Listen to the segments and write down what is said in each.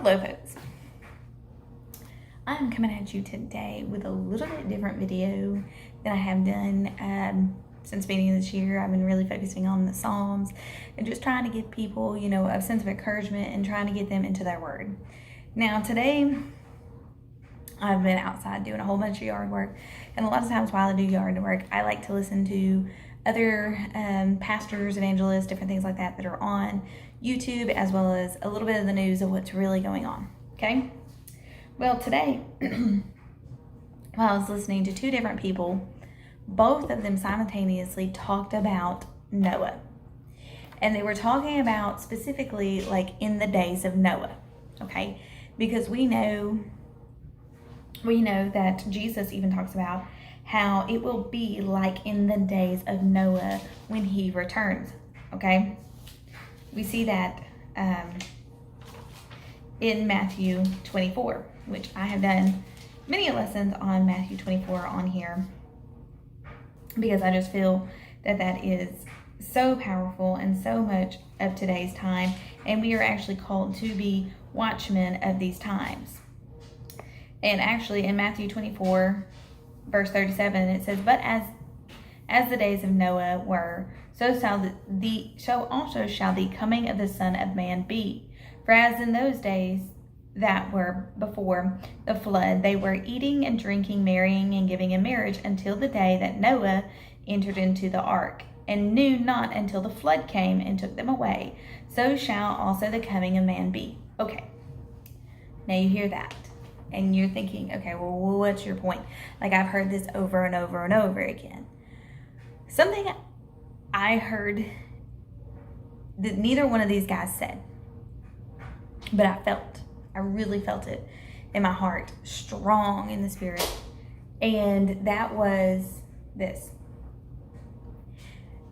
Hello folks, I'm coming at you today with a little bit different video than I have done since the beginning of this year. I've been really focusing on the Psalms and just trying to give people, a sense of encouragement and trying to get them into their word. Now today, I've been outside doing a whole bunch of yard work, and a lot of times while I do yard work, I like to listen to other pastors, evangelists, different things like that are on YouTube, as well as a little bit of the news of what's really going on, okay? Well, today, while I was listening to two different people, both of them simultaneously talked about Noah. And they were talking about specifically like in the days of Noah, okay? Because we know that Jesus even talks about how it will be like in the days of Noah when he returns, okay? We see that in Matthew 24, which I have done many lessons on Matthew 24 on here, because I just feel that is so powerful and so much of today's time, and we are actually called to be watchmen of these times. And actually in Matthew 24 verse 37 it says, "But as the days of Noah were, so also shall the coming of the Son of Man be. For as in those days that were before the flood, they were eating and drinking, marrying and giving in marriage, until the day that Noah entered into the ark, and knew not until the flood came and took them away. So shall also the coming of man be." Okay, now you hear that, and you're thinking, okay, well, what's your point? Like, I've heard this over and over and over again. Something I heard that neither one of these guys said, but I really felt it in my heart, strong in the spirit. And that was this.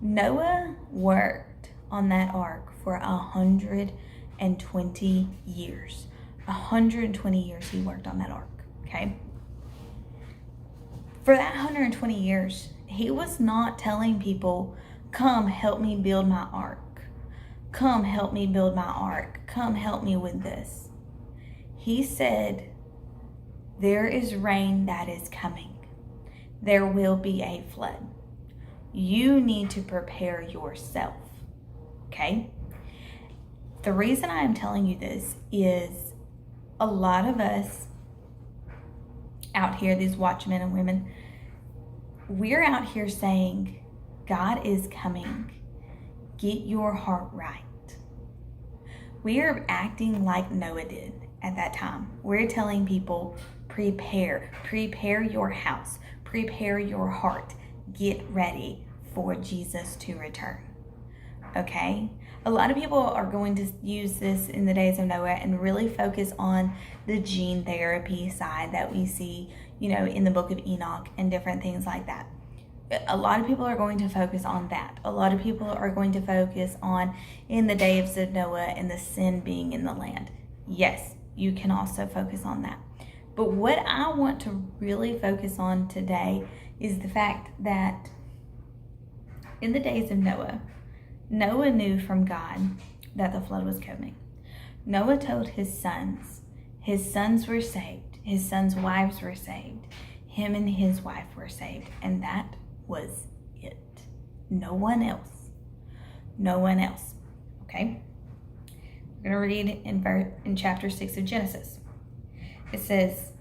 Noah worked on that ark for 120 years. 120 years he worked on that ark, okay? For that 120 years, he was not telling people, "Come help me build my ark. Come help me build my ark. Come help me with this." He said, "There is rain that is coming. There will be a flood. You need to prepare yourself," okay? The reason I am telling you this is a lot of us out here, these watchmen and women, we're out here saying, God is coming. Get your heart right. We are acting like Noah did at that time. We're telling people, prepare your house, prepare your heart, get ready for Jesus to return. Okay? A lot of people are going to use this in the days of Noah and really focus on the gene therapy side that we see, in the book of Enoch and different things like that. A lot of people are going to focus on that. A lot of people are going to focus on in the days of Noah and the sin being in the land. Yes, you can also focus on that. But what I want to really focus on today is the fact that in the days of Noah knew from God that the flood was coming. Noah told his sons were saved, his sons' wives were saved, him and his wife were saved, and that was it. No one else, okay? We're gonna read in chapter 6 of Genesis. It says,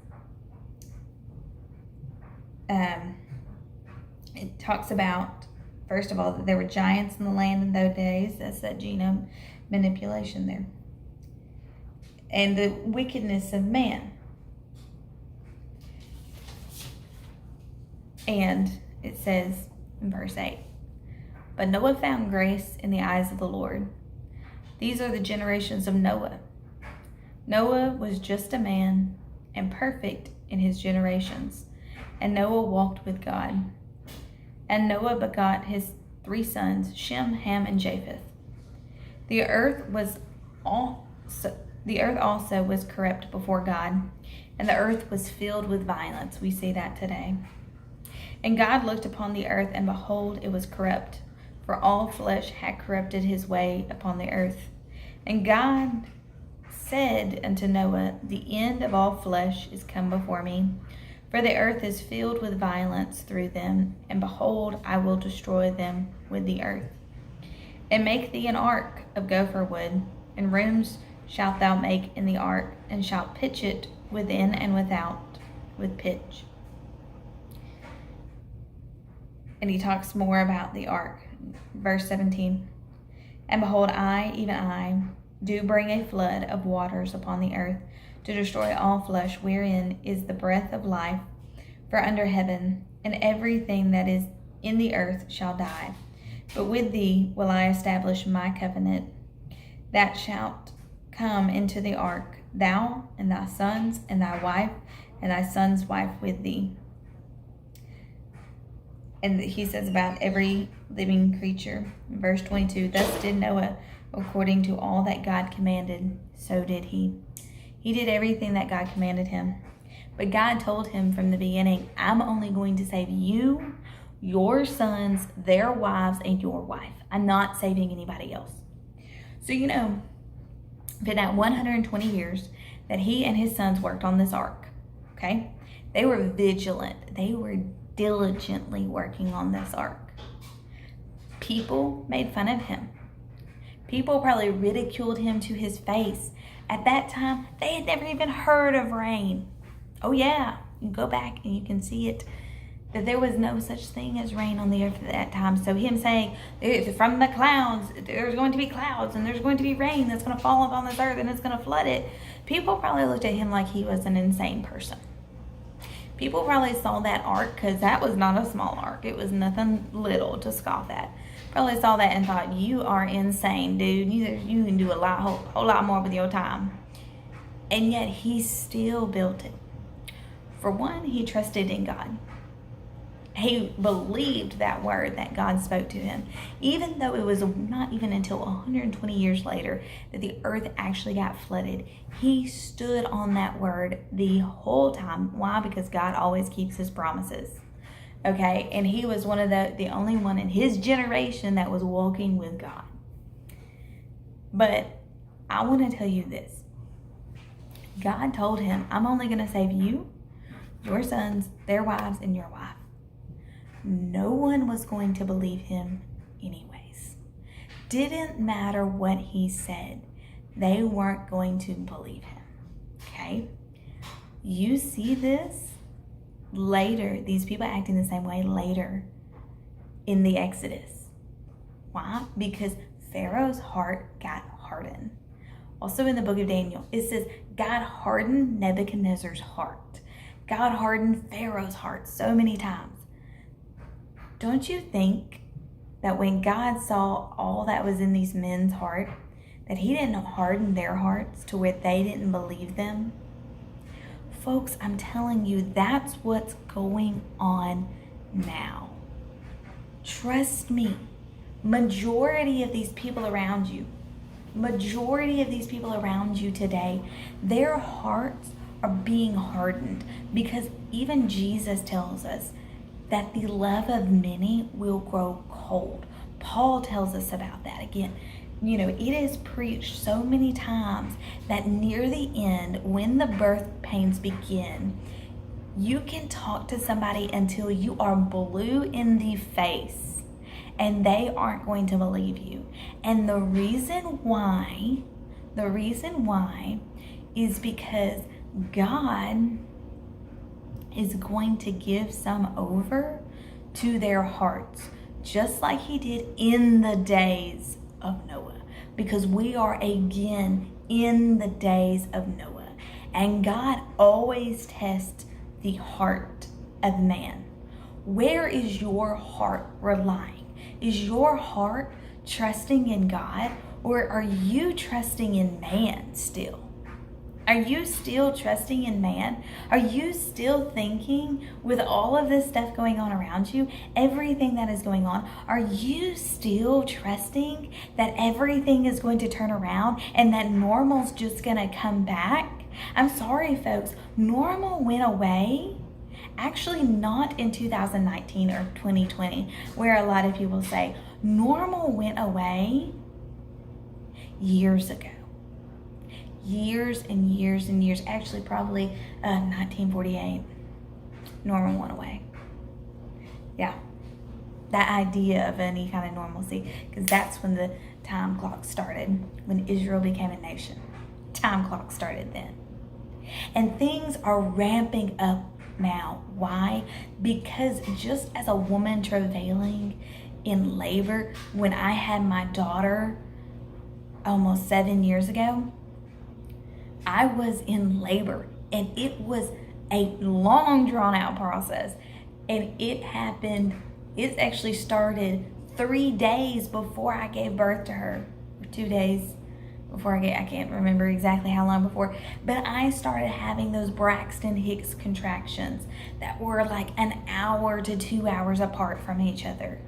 it talks about, first of all, that there were giants in the land in those days. That's that genome manipulation there. And the wickedness of man. And it says in verse 8, "But Noah found grace in the eyes of the Lord." These are the generations of Noah. Noah was just a man and perfect in his generations. And Noah walked with God. And Noah begot his 3 sons, Shem, Ham, and Japheth. The earth also was corrupt before God, and the earth was filled with violence. We see that today. And God looked upon the earth, and behold, it was corrupt, for all flesh had corrupted his way upon the earth. And God said unto Noah, the end of all flesh is come before me, for the earth is filled with violence through them, and behold, I will destroy them with the earth. And make thee an ark of gopher wood, and rooms shalt thou make in the ark, and shalt pitch it within and without with pitch. And he talks more about the ark. Verse 17. And behold, I, even I, do bring a flood of waters upon the earth, to destroy all flesh, wherein is the breath of life, for under heaven, and everything that is in the earth shall die. But with thee will I establish my covenant, that shalt come into the ark, thou and thy sons and thy wife and thy son's wife with thee. And he says about every living creature. In verse 22, thus did Noah according to all that God commanded, so did he. He did everything that God commanded him. But God told him from the beginning, I'm only going to save you, your sons, their wives, and your wife. I'm not saving anybody else. So, for that 120 years that he and his sons worked on this ark, okay? They were vigilant. They were diligently working on this ark. People made fun of him. People probably ridiculed him to his face. At that time, they had never even heard of rain. Oh yeah, you go back and you can see it, that there was no such thing as rain on the earth at that time. So him saying, from the clouds, there's going to be clouds and there's going to be rain that's going to fall upon this earth and it's going to flood it. People probably looked at him like he was an insane person. People probably saw that ark, because that was not a small ark. It was nothing little to scoff at. Probably saw that and thought, you are insane, dude. You can do whole lot more with your time. And yet he still built it. For one, he trusted in God. He believed that word that God spoke to him. Even though it was not even until 120 years later that the earth actually got flooded, he stood on that word the whole time. Why? Because God always keeps his promises. Okay? And he was one of the only one in his generation that was walking with God. But I want to tell you this. God told him, I'm only going to save you, your sons, their wives, and your wife. No one was going to believe him anyways. Didn't matter what he said. They weren't going to believe him. Okay? You see this later. These people acting the same way later in the Exodus. Why? Because Pharaoh's heart got hardened. Also in the book of Daniel, it says God hardened Nebuchadnezzar's heart. God hardened Pharaoh's heart so many times. Don't you think that when God saw all that was in these men's heart, that he didn't harden their hearts to where they didn't believe them? Folks, I'm telling you, that's what's going on now. Trust me, majority of these people around you today, their hearts are being hardened, because even Jesus tells us that the love of many will grow cold. Paul tells us about that. Again, it is preached so many times that near the end, when the birth pains begin, you can talk to somebody until you are blue in the face and they aren't going to believe you. And the reason why is because God is going to give some over to their hearts, just like he did in the days of Noah, because we are again in the days of Noah. And God always tests the heart of man. Where is your heart relying? Is your heart trusting in God, or are you trusting in man still? Are you still trusting in man? Are you still thinking, with all of this stuff going on around you, everything that is going on, are you still trusting that everything is going to turn around and that normal's just going to come back? I'm sorry, folks. Normal went away. Actually, not in 2019 or 2020, where a lot of people say normal went away years ago. years and years and years, actually probably 1948, Norman went away. Yeah, that idea of any kind of normalcy, because that's when the time clock started, when Israel became a nation. Time clock started then. And things are ramping up now. Why? Because just as a woman travailing in labor, when I had my daughter almost 7 years ago, I was in labor, and it was a long drawn out process. And it actually started 3 days before I gave birth to her, or 2 days before I can't remember exactly how long before, but I started having those Braxton Hicks contractions that were like an hour to 2 hours apart from each other.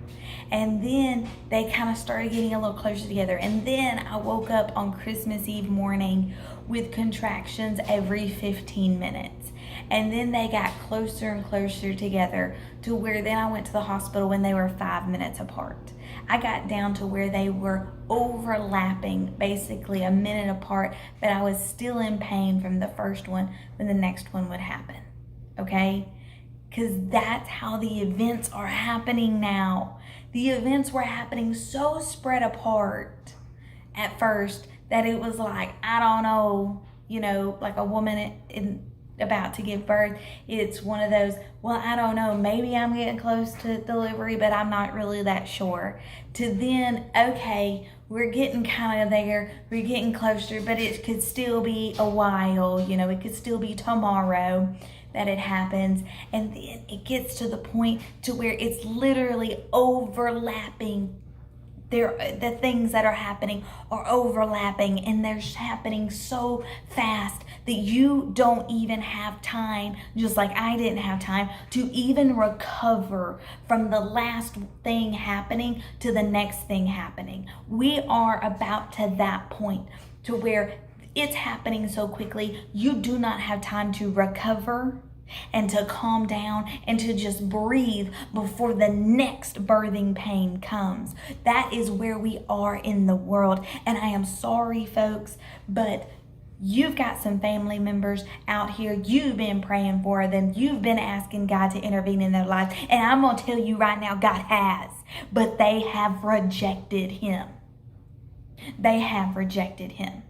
And then they kind of started getting a little closer together. And then I woke up on Christmas Eve morning with contractions every 15 minutes. And then they got closer and closer together to where then I went to the hospital when they were 5 minutes apart. I got down to where they were overlapping, basically a minute apart, but I was still in pain from the first one when the next one would happen. Okay? Because that's how the events are happening now. The events were happening so spread apart at first that it was like, I don't know, like a woman about to give birth. It's one of those, well, I don't know, maybe I'm getting close to delivery, but I'm not really that sure. To then, okay, we're getting kind of there, we're getting closer, but it could still be a while, it could still be tomorrow that it happens. And then it gets to the point to where it's literally overlapping. The things that are happening are overlapping, and they're happening so fast that you don't even have time, just like I didn't have time, to even recover from the last thing happening to the next thing happening. We are about to that point to where it's happening so quickly, you do not have time to recover and to calm down and to just breathe before the next birthing pain comes. That is where we are in the world. And I am sorry, folks, but you've got some family members out here. You've been praying for them. You've been asking God to intervene in their lives. And I'm going to tell you right now, God has. But they have rejected him. They have rejected him.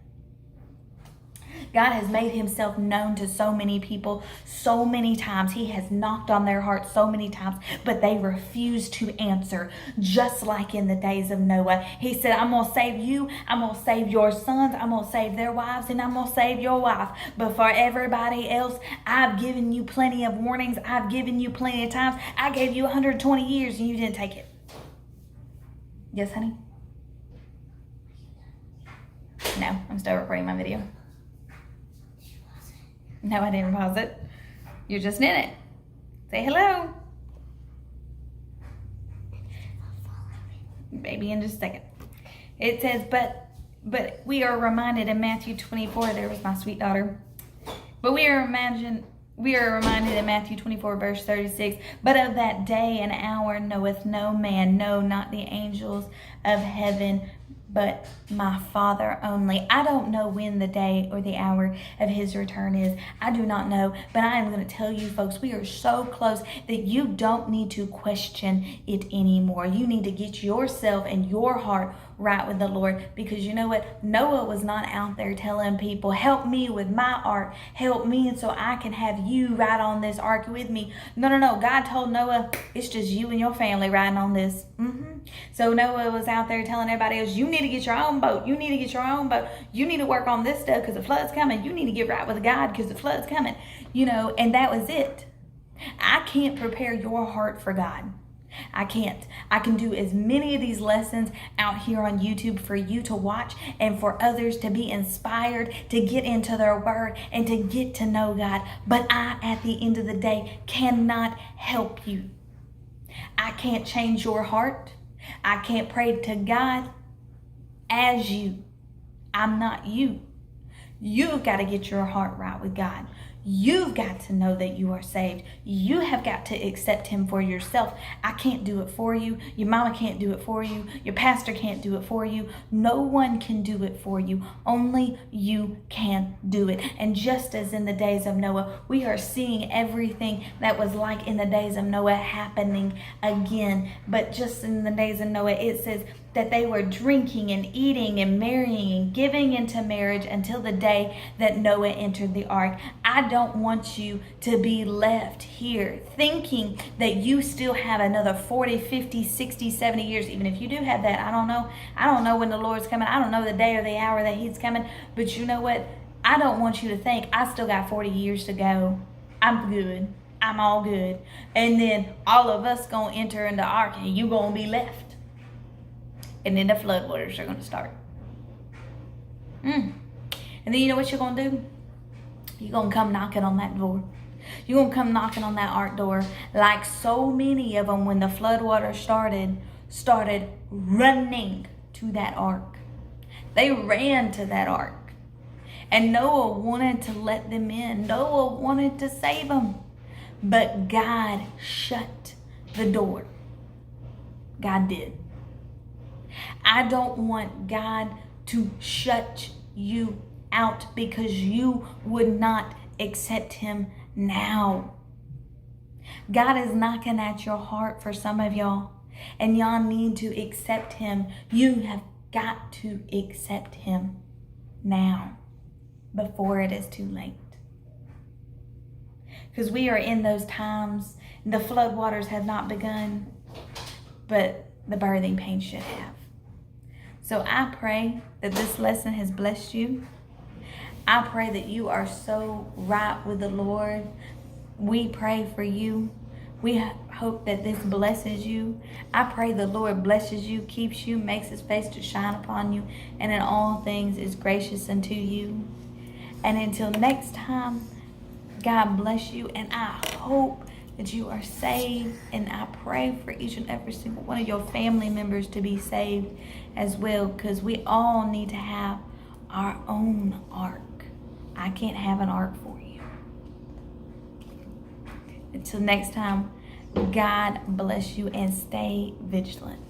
God has made himself known to so many people so many times. He has knocked on their hearts so many times, but they refuse to answer, just like in the days of Noah. He said, I'm going to save you. I'm going to save your sons. I'm going to save their wives, and I'm going to save your wife. But for everybody else, I've given you plenty of warnings. I've given you plenty of times. I gave you 120 years and you didn't take it. Yes, honey? No, I'm still recording my video. No, I didn't pause it. You're just in it. Say hello. Baby, in just a second. It says, but we are reminded in Matthew 24, there was my sweet daughter. But we are reminded in Matthew 24, verse 36, but of that day and hour knoweth no man, no, not the angels of heaven, but my Father only. I don't know when the day or the hour of his return is. I do not know, but I am going to tell you, folks, we are so close that you don't need to question it anymore. You need to get yourself and your heart right with the Lord, because you know what? Noah was not out there telling people, help me with my ark, help me so I can have you ride on this ark with me. No. God told Noah, it's just you and your family riding on this. So Noah was out there telling everybody else, you need to get your own boat. You need to get your own boat. You need to work on this stuff because the flood's coming. You need to get right with God because the flood's coming. And that was it. I can't prepare your heart for God. I can't. I can do as many of these lessons out here on YouTube for you to watch and for others to be inspired to get into their word and to get to know God. But I, at the end of the day, cannot help you. I can't change your heart. I can't pray to God as you. I'm not you. You've got to get your heart right with God. You've got to know that you are saved. You have got to accept him for yourself. I can't do it for you. Your mama can't do it for you. Your pastor can't do it for you. No one can do it for you. Only you can do it. And just as in the days of Noah, we are seeing everything that was like in the days of Noah happening again. But just in the days of Noah, it says that they were drinking and eating and marrying and giving into marriage until the day that Noah entered the ark. I don't want you to be left here thinking that you still have another 40, 50, 60, 70 years. Even if you do have that, I don't know. I don't know when the Lord's coming. I don't know the day or the hour that he's coming. But you know what? I don't want you to think I still got 40 years to go. I'm good. I'm all good. And then all of us gonna enter in the ark and you gonna be left. And then the floodwaters are going to start. And then you know what you're going to do? You're going to come knocking on that door. You're going to come knocking on that ark door like so many of them when the floodwaters started running to that ark. They ran to that ark. And Noah wanted to let them in. Noah wanted to save them. But God shut the door. God did. I don't want God to shut you out because you would not accept him now. God is knocking at your heart for some of y'all, and y'all need to accept him. You have got to accept him now before it is too late. Because we are in those times, the floodwaters have not begun, but the birthing pains should have. So I pray that this lesson has blessed you. I pray that you are so right with the Lord. We pray for you. We hope that this blesses you. I pray the Lord blesses you, keeps you, makes his face to shine upon you, and in all things is gracious unto you. And until next time, God bless you, and I hope that you are saved, and I pray for each and every single one of your family members to be saved as well, because we all need to have our own ark. I can't have an ark for you. Until next time, God bless you and stay vigilant.